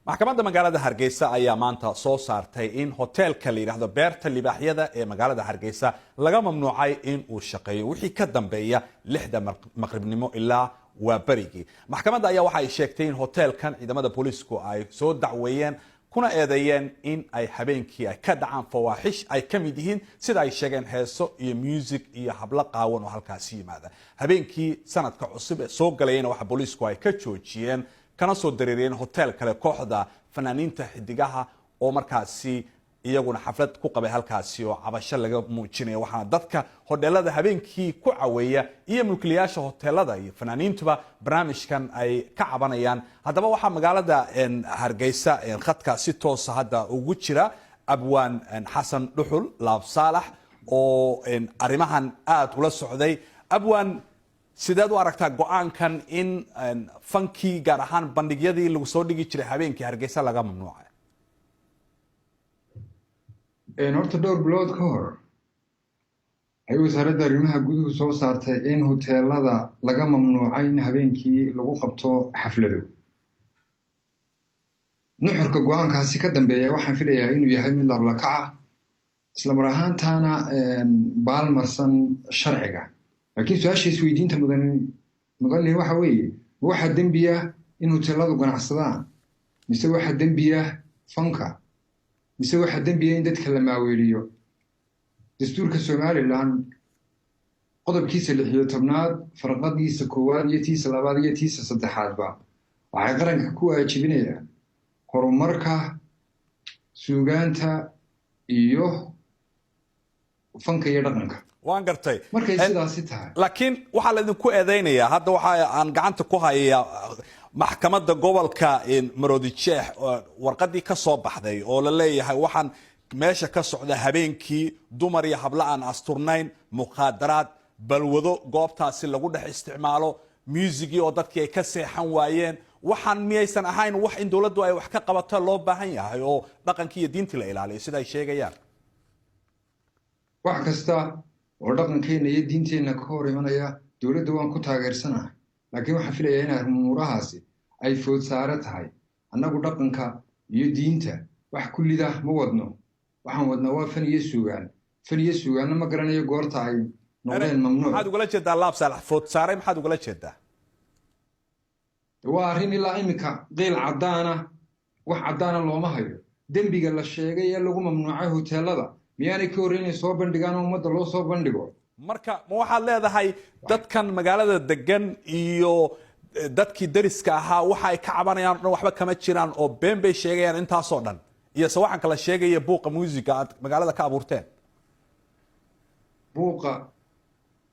maxkamadda magaalada Hargeysa ayaa maanta soo saartay in hoteelka la yiraahdo Beerta Libaaxyada ee magaalada Hargeysa laga mamnuucay in uu shaqeeyo wixii ka dambeeya 6 maqribnimo ilaa waa barigi. Maxkamadda ayaa waxa ay sheegtay in hoteelkan ciidamada booliisku ay soo dacweeyeen kuna eedeeyeen in ay habeenkii ay ka dhacaan fawaaxish ay ka mid yihiin sida ay sheegeen heeso iyo music iyo habla qaawan oo halkaas yimaada. Habeenkii sanadka cusub ee soo galayna waxa booliisku ay ka joojiyeen kana soo dareereen hotel kale kooxda fanaaniinta xidigaha oo markaasi iyaguna xaflad ku qabay halkaasi oo cabasho laga muujinayo waxaana dadka hoteelada habeenkii ku caweeya iyo mulkiilayaasha hoteelada iyo fanaaniintuba barnaamijkan ay ka cabanayaan. Haddaba waxaa magaalada Hargeysa khadka si toos hadda ugu jira abwaan Xasan Dhuxul Laab Saalax oo arimahan aad ula socday. Abwaan, sideed u aragtaa go'aankan in fankii gaar ahaan bandhigyadii lagu soo dhigi jiray habeenkii Hargeysa laga mamnuucay? horta dhowr bilood ka hor ay wasaaradda arrimaha guduhu soo saartay in hoteelada laga mamnuucay in habeenkii lagu qabto xaflado. nuxurka go'aankaasi ka dambeeya waxaan filayaa inuu yahay mid lablakaca isla mar ahaantaana baalmarsan sharciga. laakiin su-aasha isweydiinta mudan waxa weeye waxa dembiya in hoteeladu ganacsadaan mise waxa dembiya fanka mise waxa dembiya in dadka la maaweeliyo. dastuurka Somaliland qodobkiisa 16aad farqadiisa 1 iyo tiisa 2 iyo tiisa 3aadba waxay qaranka ku waajibinayaan horumarka suugaanta iyo fanka iyo dhaqanka. waan gartay markay sidaasi tahay laakiin waxa la idinku eedeynayaa hadda waxa aan gacanta ku hayaa maxkamadda gobolka Maroodi Sheekh warqadii ka soo baxday oo la leeyahay waxaan meesha ka socda habeenkii dumar iyo habla aan asturnayn muqaadaraad balwado goobtaasi lagu dhex isticmaalo music oo dadkii ay ka seexan waayeen waxaan miyaysan ahayn wax in dawladdu ay wax ka qabato loo baahan yahay oo dhaqankii iyo diintii la ilaaliyo sida ay sheegayaan. wax kasta oo dhaqankeena iyo diinteena ka hor imanaya dawladda waan ku taageersanahay laakiin waxaan filayaa in arrimuurahaasi ay food saare tahay. annagu dhaqanka iyo diinta wax kullida ma wadno waxaan wadnaa waa fan iyo suugaanna ma garanayo goorta ay noqdeen mamnuuc. maxaad ugala jeedaa Laab Saalax food saare maxaad ugala jeedaa? waa arrin ilaa imika qeyl caddaana wax caddaana looma hayo. dembiga la sheegay ee lagu mamnuucay hoteelada miyaanay ka horreynay soo bandhigaan ummadda loo soo bandhigo. marka ma waxaad leedahay dadkan magaalada degan iyo dadkii dariska ahaa waxa ay ka cabanayaan oo waxba kama jiraan oo been bay sheegayaan intaas oo dhan iyo sawaxan kala sheegaya buuqa musiga aad magaalada ka abuurteen? buuqa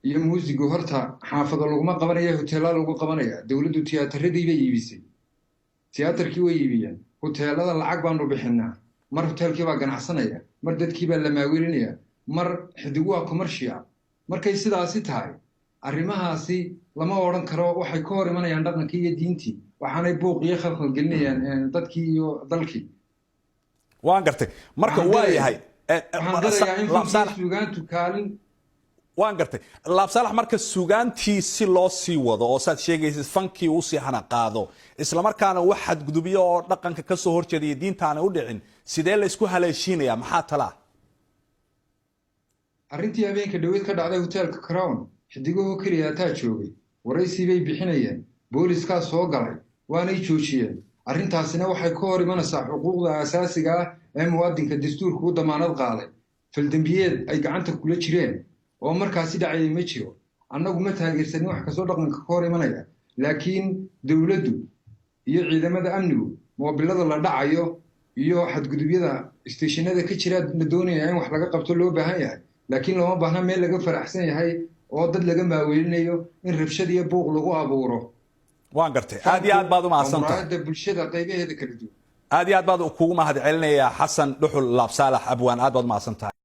iyo musiga horta xaafado laguma qabanayo hoteelada lagu qabanaya. dawladdu tiyaatarradii bay iibisay tiyaatarkii way iibiyeen hoteelada lacag baanu bixinaa mar hoteelkii baa ganacsanaya mar dadkii baa la maaweelinaya mar xidigu waa commercial. markay sidaasi tahay arrimahaasi lama odhan karo waxay ka hor imanayaan dhaqankii iyo diintii waxaanay buuq iyo khalkhal gelinayaan dadkii iyo dalkii. waan gartay marka waa yahay suugaantu kaalin waan gartay Laab Saalax marka suugaantii si loo sii wado oo saad sheegaysid fankii uu sii hana qaado isla markaana wax xadgudubyo oo dhaqanka ka soo horjeedaya diintaana u dhicin sidee la isku haleeshiinaya maxaa tala? arrintii habeenka dhaweyd ka dhacday hoteelka Crown xidigahoo keliya taa joogay waraysi bay bixinayeen booliiskaa soo galay waanay joojiyeen. arrintaasina waxay ka hor imanaysaa xuquuqda asaasiga ah ee muwaadinka dastuurka u damaanad qaaday. faldambiyeed ay gacanta kula jireen oo markaasi dhacayay ma jiro. annagu ma taageersanin wax kastoo dhaqanka ka hor imanaya laakiin dawladdu iyo ciidamada amnigu moobilada la dhacayo iyo xadgudubyada isteeshinada ka jira la doonaya in wax laga qabto loo baahan yahay laakiin looma baahna meel laga faraxsan yahay oo dad laga maaweelinayo in rabshad iyo buuq lagu abuuro. waan gartay aad iyo aad baad u mahadsantahay bulshada qaybaheeda kala duwan. aad iyo aad baad kugu mahad celinayaa Xasan Dhuxul Laab Saalax abwaan aad baad u mahadsantahay.